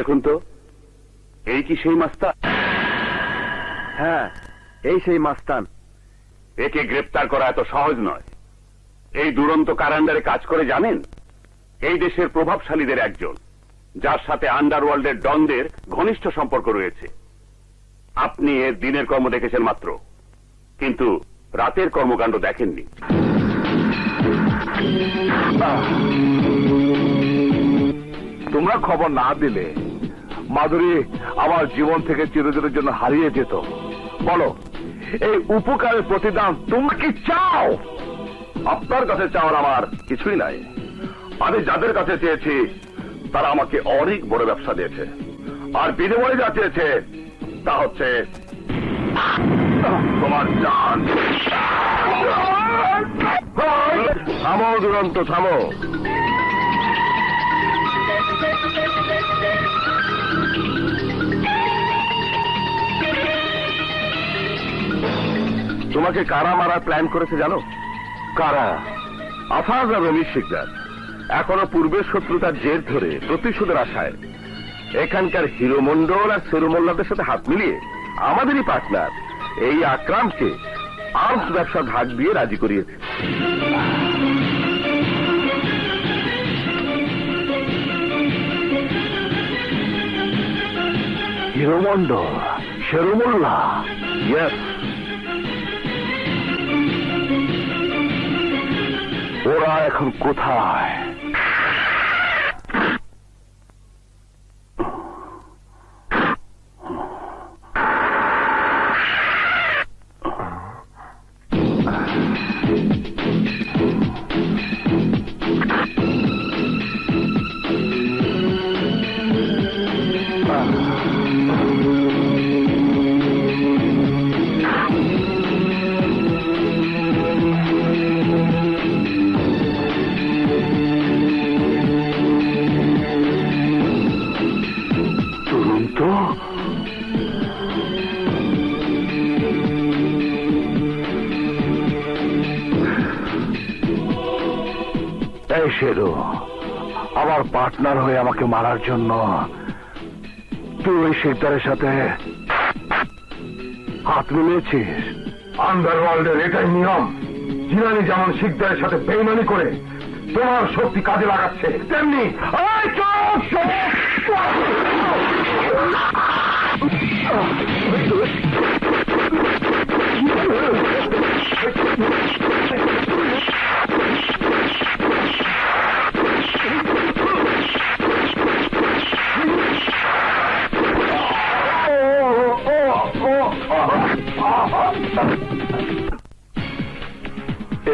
দেখুন তো, এই কি সেই মাস্তান? হ্যাঁ, এই সেই মাস্তান। একে গ্রেপ্তার করা এত সহজ নয়। এই দুরন্ত কারান্ডারে কাজ করে জানেন, এই দেশের প্রভাবশালীদের একজন, যার সাথে আন্ডারওয়ার্ল্ডের ডনদের ঘনিষ্ঠ সম্পর্ক রয়েছে। আপনি এর দিনের কর্ম দেখেছেন মাত্র, কিন্তু রাতের কর্মকাণ্ড দেখেননি। তোমরা খবর না দিলে মাধুরী আমার জীবন থেকে চিরদিনের জন্য হারিয়ে যেত। বলো, এই উপকারের প্রতিদান তোমরা কি চাও? আপনার কাছে চাওয়ার আমার কিছুই নাই। আমি যাদের কাছে চেয়েছি তারা আমাকে অনেক বড় ব্যবসা দিয়েছে, আর বিনিময়ে যা চেয়েছে তা হচ্ছে তোমার জান। থামো দুরন্ত, থামো। তোমাকে কারা মারার প্ল্যান করেছে জানো? কারা? আফাজ আর রমিজ শিকদার এখনো পূর্বের শত্রুতার জের ধরে প্রতিশোধের আশায় এখানকার হিরো মন্ডল আর সেরু মোল্লাদের সাথে হাত মিলিয়ে আমাদেরই পার্টনার এই আকরামকে আর্মস ব্যবসার ভাগ দিয়ে রাজি করিয়েছে। হিরো মন্ডল, সেরু মোল্লা, ইয়েস। ওরা এখন কোথায়? শেরু, আমার পার্টনার হয়ে আমাকে মারার জন্য তুই ওই শিকদারের সাথে হাত মিলিয়েছিস? আন্ডারওয়ার্ল্ডের এটাই নিয়ম। জিলানি যেমন শিকদারের সাথে বেইমানি করে তোমার শক্তি কাজে লাগাচ্ছে, তেমনি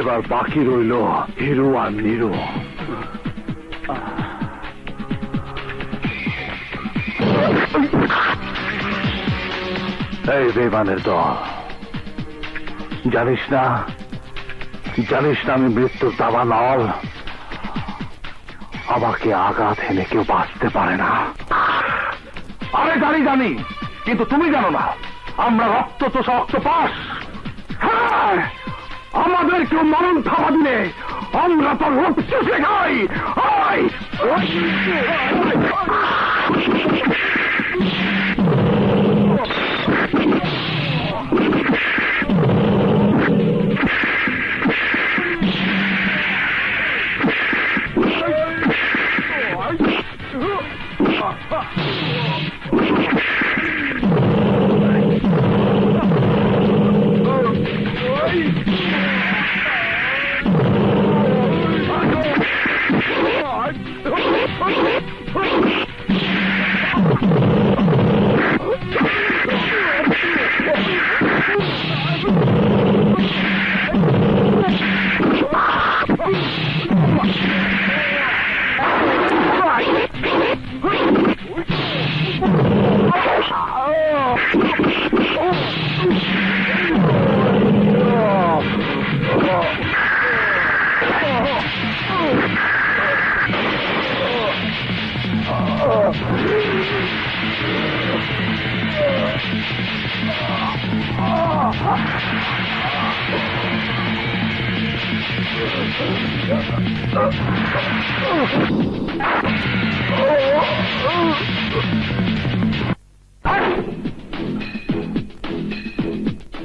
এবার বাকি রইল হিরো আর নিরু। এই বেইমানের দল, জানিস না আমি মৃত্যুর দাবানল। আমাকে আঘাত হেনে কেউ বাঁচতে পারে না। আরে জানি, কিন্তু তুমি জানো না আমরা রক্ত তো রক্তপাস। হ্যাঁ, আমাদের কেউ মরণ থাবা দিলে আমরা তো রোগ চুষে খাই।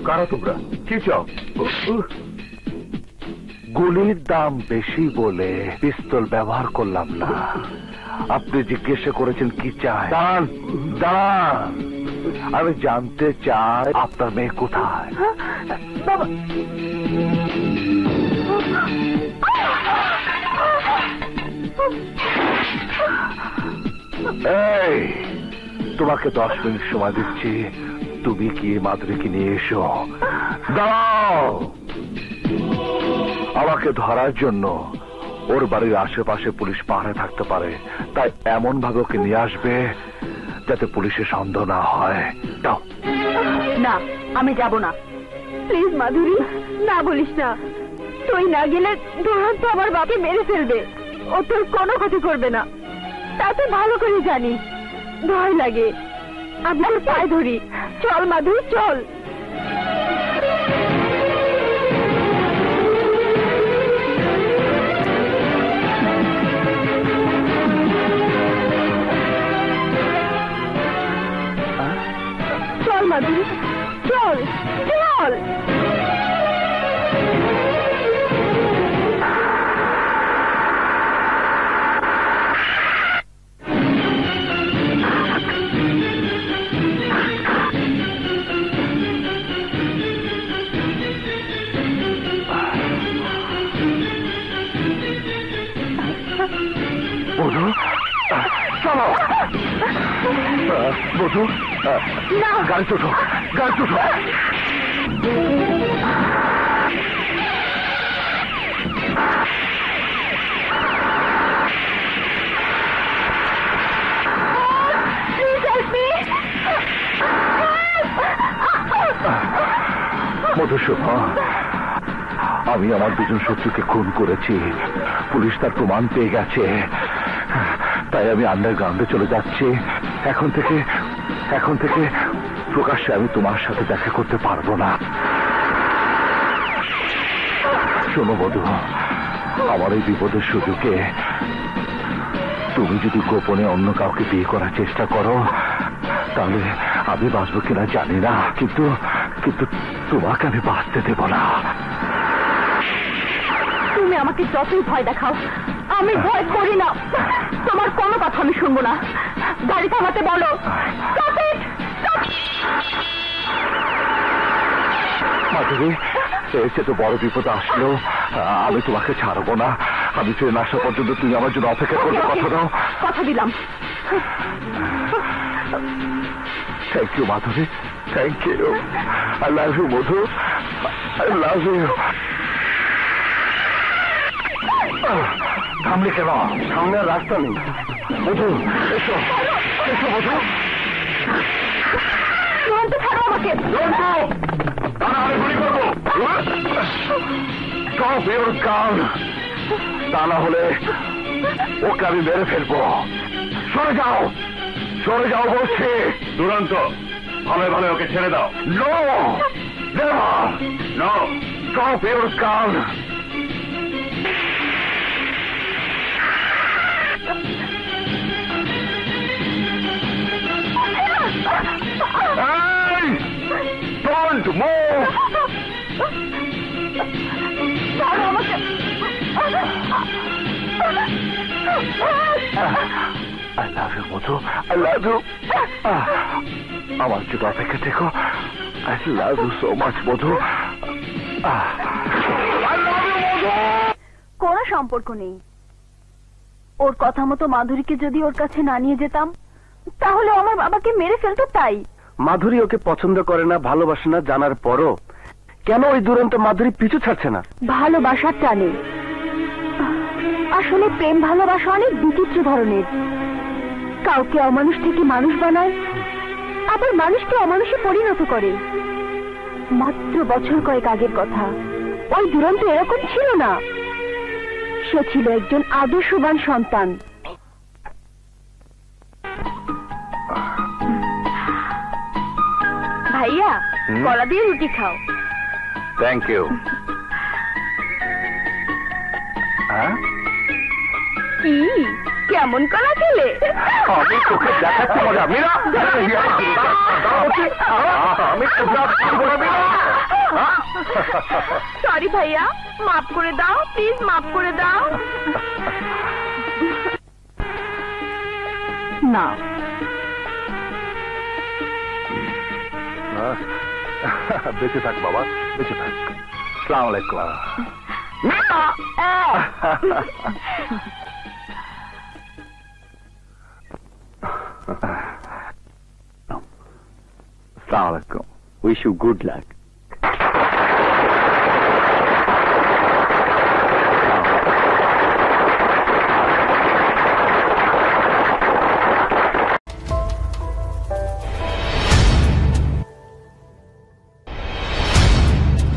কারা তোমরা? কি চাও? গুলির দাম বেশি বলে পিস্তল ব্যবহার করলাম না। আপনি জিজ্ঞাসা করেছেন কি চাই? দাঁড়ান দাঁড়ান, আমি জানতে চাই আপনার মেয়ে কোথায়? বাবা, এই, তোমাকে 10 মিনিট সময় দিচ্ছি, তুমি কি মাধুরীকে নিয়ে এসো। দাও, আমাকে ধরার জন্য ওর বাড়ির আশেপাশে পুলিশ পাহাড়ে থাকতে পারে, তাই এমন ভাবে ওকে নিয়ে আসবে যাতে পুলিশের সন্দেহ না হয়। দাও। না, আমি যাব না। প্লিজ মাধুরী, না বলিস না। তুই না গেলে দুরন্ত আমার বাপকে মেরে ফেলবে। ও তোর কোনো ক্ষতি করবে না, তা তুই ভালো করে জানিস। ভয় লাগে। আপনার পায়ে ধরি, চল মাধুরী চল। চল মাধুরী চল চল। বধু, চলো। বধু, না, গাড়ি চোটো, গাড়ি চোটো। মধুসূদন, আমি আমার দুজন শত্রুকে খুন করেছি। পুলিশ তার প্রমাণ পেয়ে গেছে, তাই আমি আন্ডারগ্রাউন্ডে চলে যাচ্ছি। এখন থেকে প্রকাশ্যে আমি তোমার সাথে দেখা করতে পারবো না। শোনো বধু, আমার এই বিপদের সুযোগে তুমি যদি গোপনে অন্য কাউকে বিয়ে করার চেষ্টা করো, তাহলে আমি বাঁচবো কিনা জানি না, কিন্তু তোমাকে আমি বাঁচতে দেব না। তুমি আমাকে যতই ভয় দেখাও, আমি ভয় করি না। তোমার কোনো কথা আমি শুনবো না। গাড়ি থামাতে বলো। মাধুরী, এসে তো বড় বিপদ আসলো, আমি তোমাকে ছাড়বো না। আমি ট্রেন আসা পর্যন্ত তুমি আমার জন্য অপেক্ষা করবে, কথা দাও। কথা দিলাম। Thank you Madhuri, thank you. I love you Madhu, I love you. থামলে কেন? সামনে আর রাস্তা নেই। মধু, এসো এসো মধু। ছাড়ো আমাকে। আমি গুলি করবো। তা না হলে ওকে আমি মেরে ফেলবো। সরে যাও, সরে যাও বলছি। দুরন্ত, ভালো ভালো ওকে ছেড়ে দাও। No, never, no, stop your gun. Hey! Don't move! ছাড়ো আমাকে। I love you, Madhu, I love you. আমার জন্য অপেক্ষা থেকো। I love you so much, Madhu. I love you, মধু। কোনো সম্পর্ক নেই। ওর কথা মতো মাধুরীকে যদি ওর কাছে না নিয়ে যেতাম, তাহলে আমার বাবাকে মেরে ফেলতো। তাই মাধুরী ওকে পছন্দ করে না, ভালোবাসে না জানার পরও কেন ওই দুরন্ত মাধুরী পিছু ছাড়ছে না? ভালোবাসার টানে। আসলে প্রেম ভালোবাসা অনেক বিচিত্র ধরনের। কাউকে অমানুষ থেকে মানুষ বানায়, আবার মানুষকে অমানুষে পরিণত করে। মাত্র বছর কয়েক আগের কথা। ওই দুরন্ত এরকম ছিল না। সে ছিল একজন আদর্শবান সন্তান। ভাইয়া, কলা দিয়ে রুটি খাও। Thank you. হ্যাঁ কি কেমন কলা খেলে আমি তোকে দেখাচ্ছি মজা মীরা আমি সরি ভাইয়া মাফ করে দাও প্লিজ মাফ করে দাও না বেঁচে থাক বাবা বেঁচে থাক আসসালামু আলাইকুম Assalamu alaikum. Wish you good luck.